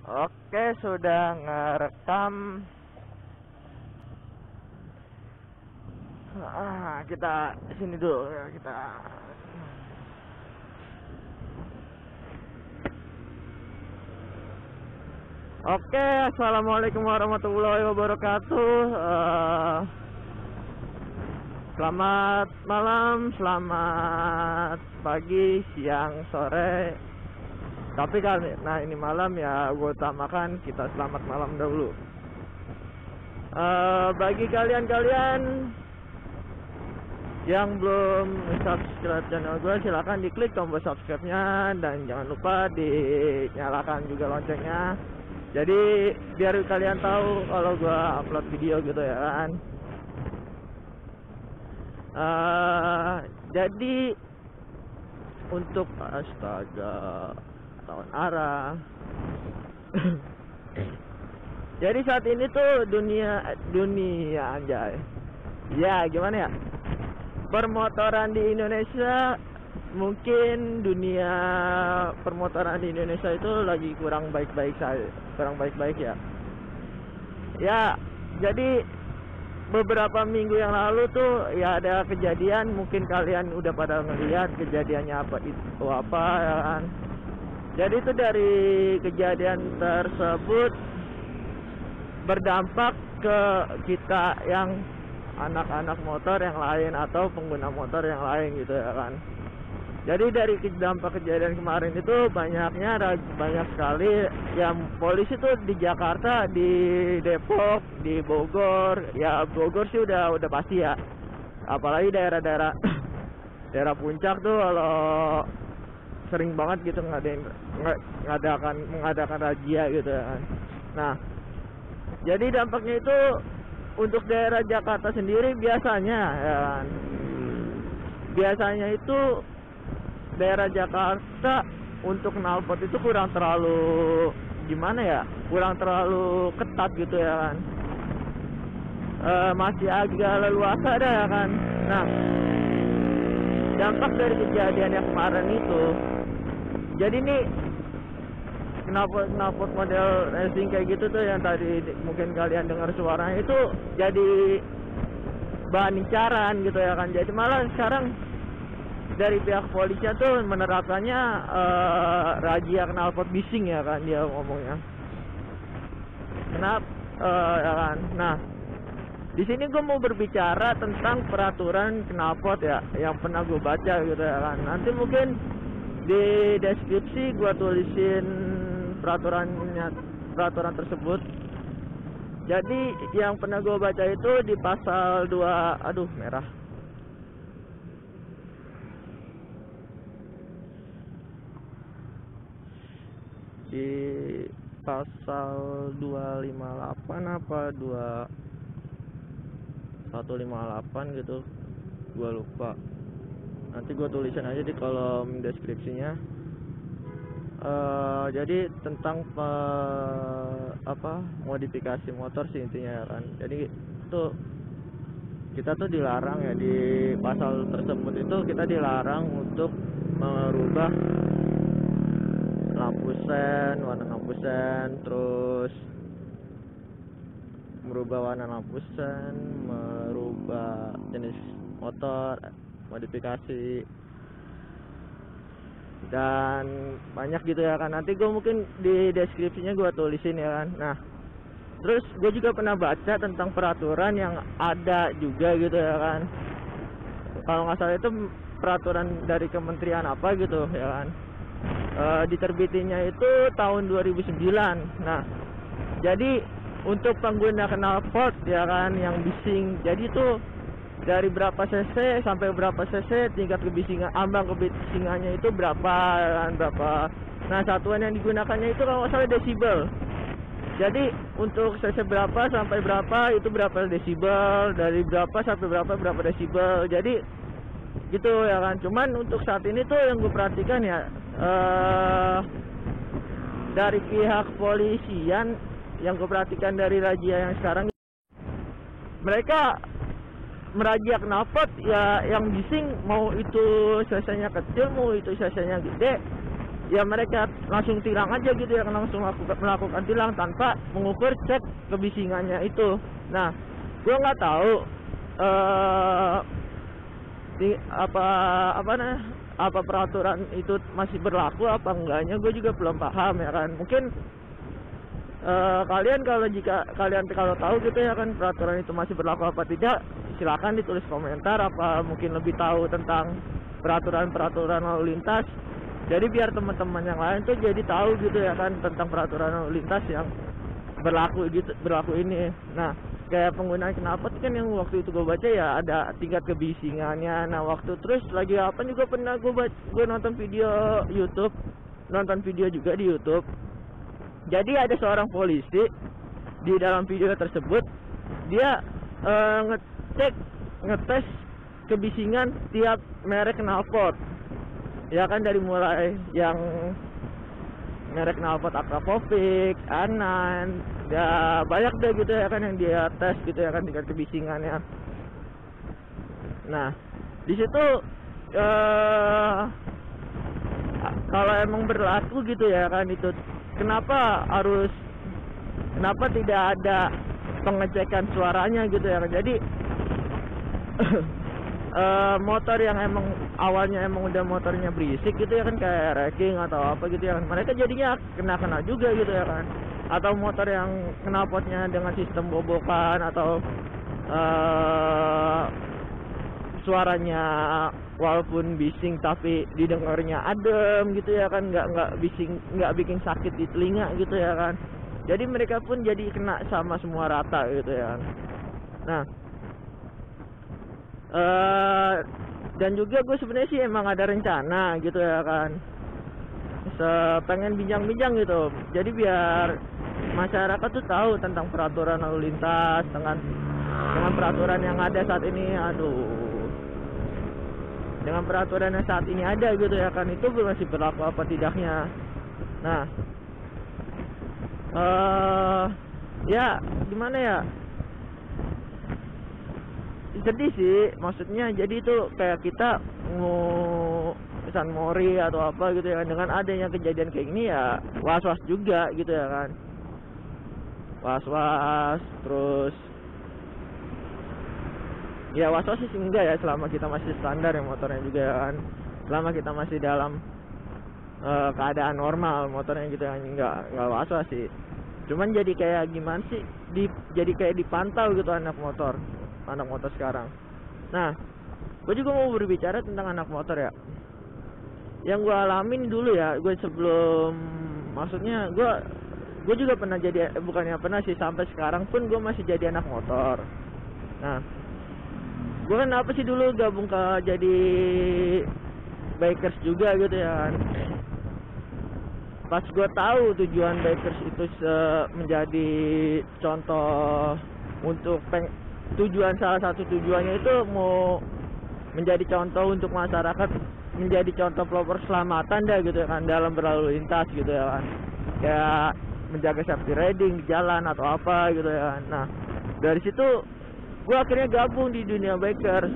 Oke, sudah ngerekam. Kita sini dulu ya, kita. Oke, assalamualaikum warahmatullahi wabarakatuh. Selamat malam, selamat pagi, siang, sore. Tapi karena ini malam ya, gue utamakan kita selamat malam dahulu. Bagi kalian-kalian yang belum subscribe channel gue, silakan diklik tombol subscribe-nya dan jangan lupa dinyalakan juga loncengnya. Jadi biar kalian tahu kalau gue upload video gitu ya kan. Jadi untuk astaga tahun arah. Jadi saat ini tuh dunia anjay. Ya gimana ya? Permotoran di Indonesia, mungkin dunia permotoran di Indonesia itu lagi kurang baik-baik ya. Ya, jadi beberapa minggu yang lalu tuh ya ada kejadian, mungkin kalian udah pada ngelihat kejadiannya apa ya kan. Jadi itu dari kejadian tersebut berdampak ke kita yang anak-anak motor yang lain atau pengguna motor yang lain gitu ya kan. Jadi dari dampak kejadian kemarin itu banyak sekali yang polisi tuh di Jakarta, di Depok, di Bogor. Ya Bogor sih udah pasti ya. Apalagi daerah-daerah daerah puncak tuh kalau sering banget gitu mengadakan razia gitu kan. Nah, jadi dampaknya itu untuk daerah Jakarta sendiri biasanya ya kan. Biasanya itu daerah Jakarta untuk knalpot itu kurang terlalu kurang terlalu ketat gitu ya kan. Masih agak leluasa ada ya kan. Nah, dampak dari kejadian yang kemarin itu, jadi nih knalpot model racing kayak gitu tuh yang tadi mungkin kalian dengar suaranya itu jadi bahan incaran gitu ya kan. Jadi malah sekarang dari pihak polisi tuh menerapkannya razia knalpot bising ya kan, dia ngomongnya. Kenapa ya kan? Nah, di sini gue mau berbicara tentang peraturan knalpot ya, yang pernah gue baca gitu ya kan. Nanti mungkin di deskripsi gue tulisin peraturan tersebut. Jadi yang pernah gue baca itu di pasal 2, merah. Di pasal 258 apa 2158 gitu, gua lupa. Nanti gua tulisin aja di kolom deskripsinya. Jadi tentang modifikasi motor sih intinya kan. Jadi tuh kita tuh dilarang ya, di pasal tersebut itu kita dilarang untuk merubah warna lampu sen, terus merubah warna lampu sen, merubah jenis motor, modifikasi, dan banyak gitu ya kan. Nanti gue mungkin di deskripsinya gue tulisin ya kan. Nah, terus gue juga pernah baca tentang peraturan yang ada juga gitu ya kan. Kalau nggak salah itu peraturan dari kementerian apa gitu ya kan. Diterbitinya itu tahun 2009. Nah, jadi untuk pengguna knalpot ya kan yang bising, jadi tuh dari berapa cc sampai berapa cc tingkat kebisingan, ambang kebisingannya itu berapa kan, berapa. Nah, satuan yang digunakannya itu kalau nggak salah desibel. Jadi untuk cc berapa sampai berapa itu berapa desibel, dari berapa sampai berapa desibel. Jadi gitu ya kan. Cuman untuk saat ini tuh yang gue perhatikan ya, dari pihak polisian yang gue perhatikan dari razia yang sekarang, mereka merazia knalpot ya yang bising, mau itu cc-nya kecil mau itu cc-nya gede, ya mereka langsung tilang aja gitu ya, langsung melakukan tilang tanpa mengukur cek kebisingannya itu. Nah, gue nggak tahu apa peraturan itu masih berlaku apa enggaknya, gue juga belum paham ya kan. Mungkin kalian kalau tahu gitu ya kan peraturan itu masih berlaku apa tidak, silakan ditulis komentar. Apa mungkin lebih tahu tentang peraturan lalu lintas, jadi biar teman-teman yang lain tuh jadi tahu gitu ya kan tentang peraturan lalu lintas yang berlaku ini. Nah, kayak penggunaan knalpot kan yang waktu itu gue baca ya ada tingkat kebisingannya. Nah, waktu terus lagi apa juga pernah gue nonton video juga di YouTube. Jadi ada seorang polisi di dalam video tersebut, dia ngetes kebisingan tiap merek knalpot. Ya kan, dari mulai yang merek knalpot Akrapovic, Anan, ya banyak deh gitu ya kan yang dia tes gitu ya kan tingkat kebisingannya. Nah, di situ kalau emang berlaku gitu ya kan itu, kenapa tidak ada pengecekan suaranya gitu ya kan. Jadi motor yang emang awalnya emang udah motornya berisik gitu ya kan, kayak racing atau apa gitu ya kan, mereka jadinya kena juga gitu ya kan. Atau motor yang knalpotnya dengan sistem bobokan atau suaranya walaupun bising tapi didengarnya adem gitu ya kan, nggak bising, nggak bikin sakit di telinga gitu ya kan. Jadi mereka pun jadi kena sama semua rata gitu ya kan. Nah, dan juga gue sebenarnya sih emang ada rencana gitu ya kan, pengen bincang-bincang gitu, jadi biar masyarakat tuh tahu tentang peraturan lalu lintas dengan peraturan yang ada saat ini. Dengan peraturan yang saat ini ada gitu ya kan, itu masih berlaku apa tidaknya. Nah, ya gimana ya, sedih sih maksudnya. Jadi itu kayak kita mau San Mori atau apa gitu ya kan, dengan adanya kejadian kayak gini ya was-was juga gitu ya kan, was-was. Terus ya was-was sih enggak ya, selama kita masih standar ya motornya juga ya kan, selama kita masih dalam keadaan normal motornya gitu kan, enggak was-was sih. Cuman jadi kayak gimana sih, jadi kayak dipantau gitu anak motor sekarang. Nah, gue juga mau berbicara tentang anak motor ya, yang gue alamin dulu ya. Gue sebelum, maksudnya gue juga pernah jadi, bukannya pernah sih, sampai sekarang pun gue masih jadi anak motor. Nah, gue kenapa sih dulu gabung ke jadi bikers juga gitu ya kan. Pas gue tahu tujuan bikers itu menjadi contoh untuk salah satu tujuannya itu mau menjadi contoh untuk masyarakat, menjadi contoh pelopor keselamatan dah gitu ya kan dalam berlalu lintas gitu ya kan, kayak menjaga safety riding di jalan atau apa gitu ya kan. Nah, dari situ gue akhirnya gabung di dunia bikers.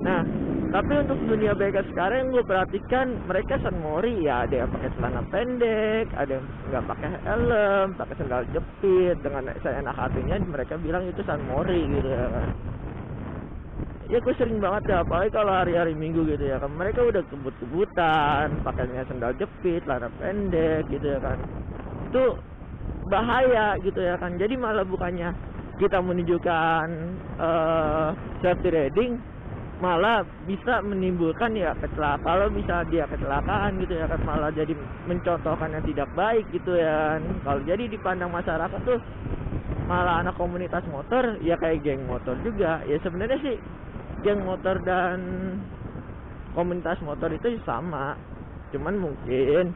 Nah, tapi untuk dunia bikers sekarang yang gue perhatikan, mereka San Mori ya, ada yang pakai celana pendek, ada yang nggak pakai helm, pakai sandal jepit. Dengan saya enak hatinya mereka bilang itu San Mori gitu ya kan. Ya gue sering banget ya, apalagi kalau hari-hari Minggu gitu ya kan, mereka udah kebut-kebutan pakainya sandal jepit, celana pendek gitu ya kan. Itu bahaya gitu ya kan. Jadi malah bukannya kita menunjukkan safety riding, malah bisa menimbulkan ya kecelakaan. Kalau bisa dia kecelakaan gitu ya kan, malah jadi mencontohkan yang tidak baik gitu ya. Kalau jadi dipandang masyarakat tuh malah anak komunitas motor ya kayak geng motor juga. Ya sebenarnya sih geng motor dan komunitas motor itu sama, cuman mungkin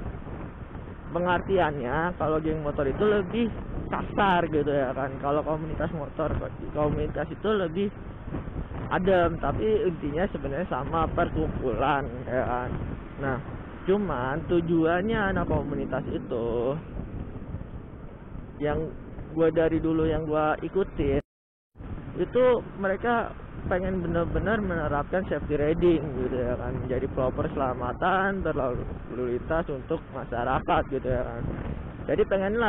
pengertiannya kalau geng motor itu lebih kasar gitu ya kan. Kalau komunitas itu lebih adem, tapi intinya sebenarnya sama, perkumpulan ya kan. Nah, cuman tujuannya anak komunitas itu yang gue dari dulu yang gue ikutin, itu mereka pengen benar-benar menerapkan safety riding gitu ya kan, menjadi proper keselamatan berlalu lintas untuk masyarakat gitu ya kan. Jadi pengen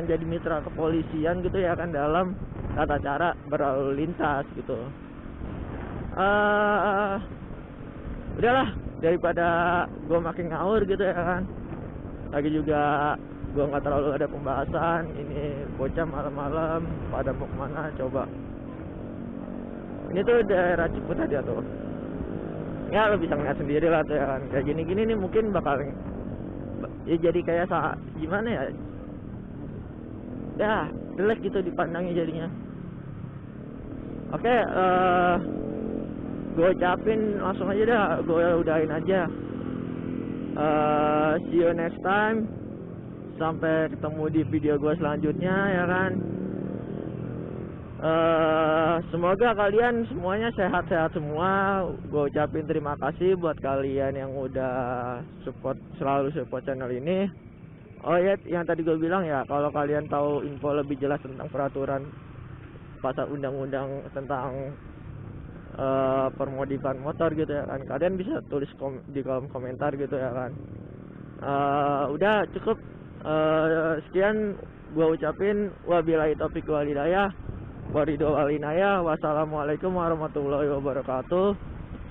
jadi mitra kepolisian gitu ya kan dalam tata cara berlalu lintas gitu. Udahlah, daripada gue makin ngawur gitu ya kan, lagi juga gue nggak terlalu ada pembahasan, ini bocah malam-malam pada mau kemana coba. Ini tuh daerah Ciputat ya tuh, ya lo bisa ngeliat sendiri lah tuh ya kan, kayak gini-gini nih mungkin bakal ya jadi kayak gimana ya, ya jelek gitu dipandangnya jadinya. Oke, gue ucapin langsung aja dah, gue udahin aja. See you next time, sampai ketemu di video gue selanjutnya ya kan. Semoga kalian semuanya sehat-sehat semua. Gue ucapin terima kasih buat kalian yang udah selalu support channel ini. Oh ya, yang tadi gue bilang ya, kalau kalian tahu info lebih jelas tentang peraturan pasal undang-undang tentang permodifan motor gitu ya kan, kalian bisa tulis di kolom komentar gitu ya kan. Udah cukup, sekian gue ucapin, wabillahi taufiq wal hidayah, wassalamualaikum warahmatullahi wabarakatuh.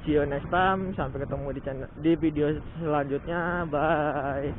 See you next time, sampai ketemu di video selanjutnya, bye.